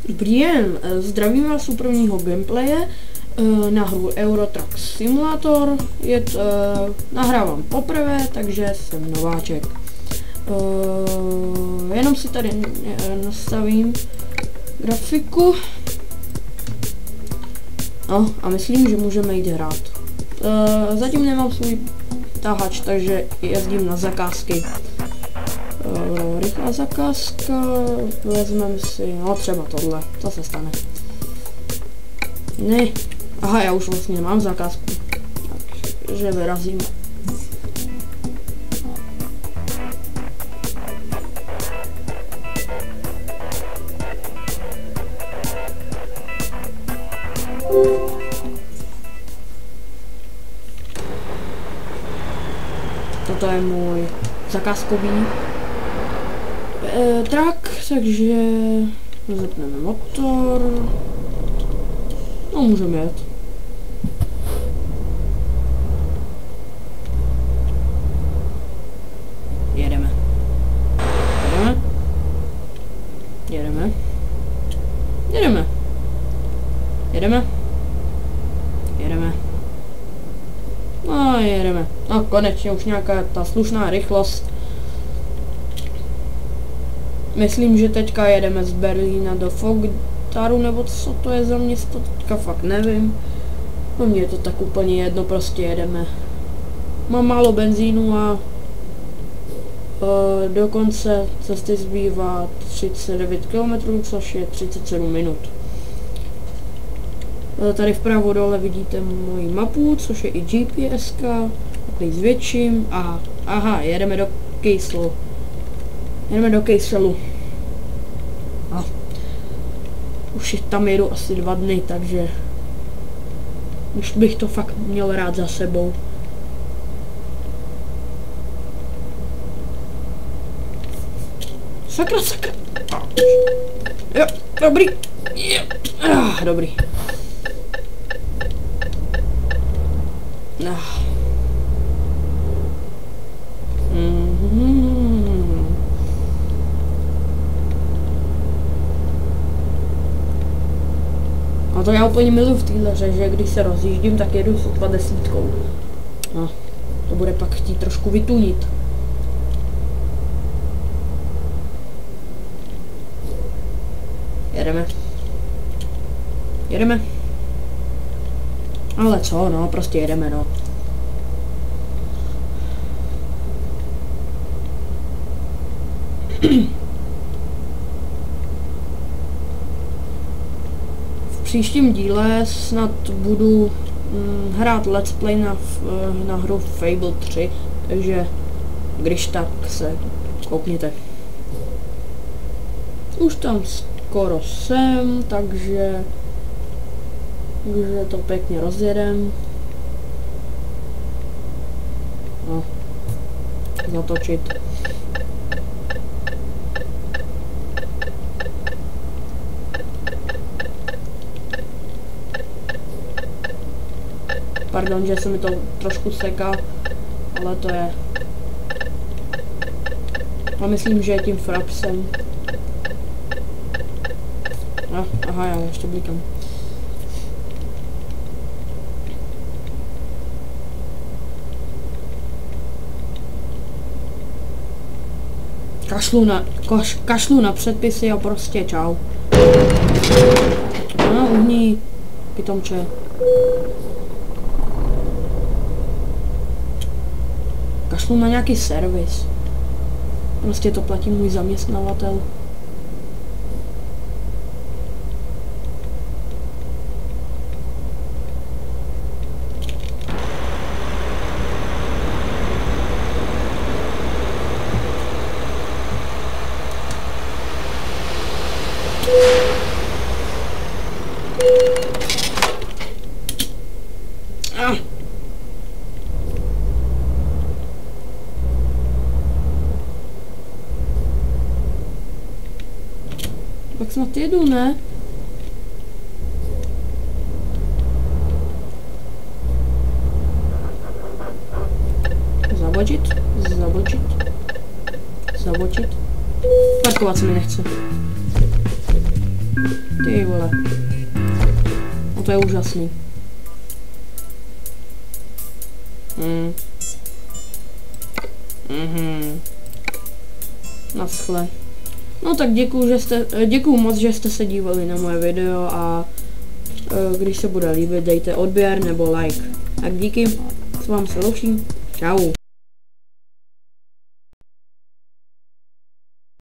Dobrý den, zdravím vás u prvního gameplaye na hru Euro Truck Simulator. Nahrávám poprvé, takže jsem nováček. Jenom si tady nastavím grafiku. No a myslím, že můžeme jít hrát. Zatím nemám svůj tahač, takže jezdím na zakázky. Rychlá zakázka, vezmeme si, no třeba tohle, to se stane. Ne, aha, já už vlastně mám zakázku, takže vyrazíme. Toto je můj zakázkový truck, takže zapneme motor. No, můžeme jet. Jedeme. Jedeme. Jedeme. Jedeme. Jedeme. No, jedeme. No, konečně už nějaká ta slušná rychlost. Myslím, že teďka jedeme z Berlína do Fogtaru, nebo co to je za město, teďka fakt nevím. No mně je to tak úplně jedno, prostě jedeme. Mám málo benzínu a do konce cesty zbývá 39 km, což je 37 minut. Tady vpravo dole vidíte moji mapu, což je i GPS-ka, takový zvětším. Aha, jedeme do Kejslu. Jedeme do Kejselu. No. Už tam jedu asi 2 dny, takže už bych to fakt měl rád za sebou. Sakra. Jo, dobrý. Dobrý. A to já úplně miluji v téhle hře, že když se rozjíždím, tak jedu s 20. No, to bude pak chtít trošku vytunit. Jedeme. Jedeme. Ale co, no, prostě jedeme, no. V příštím díle snad budu hrát let's play na hru Fable 3, takže když tak se koukněte. Už tam skoro jsem, takže to pěkně rozjedem. No, zatočit. Pardon, že se mi to trošku seká, ale to je. A myslím, že je tím frapsem. Aha, já ještě blikám. Kašlu na předpisy a prostě čau. No, uhní, pitomče. Kašlu na nějaký servis. Prostě to platí můj zaměstnavatel. Tak snad jedu, ne? Zabočit, zabočit. Parkovat se mi nechce. Ty vole. No to je úžasný. Naschle. No tak děkuju moc, že jste se dívali na moje video a když se bude líbit, dejte odběr nebo like. Tak díky, s vám se loučím. Čau.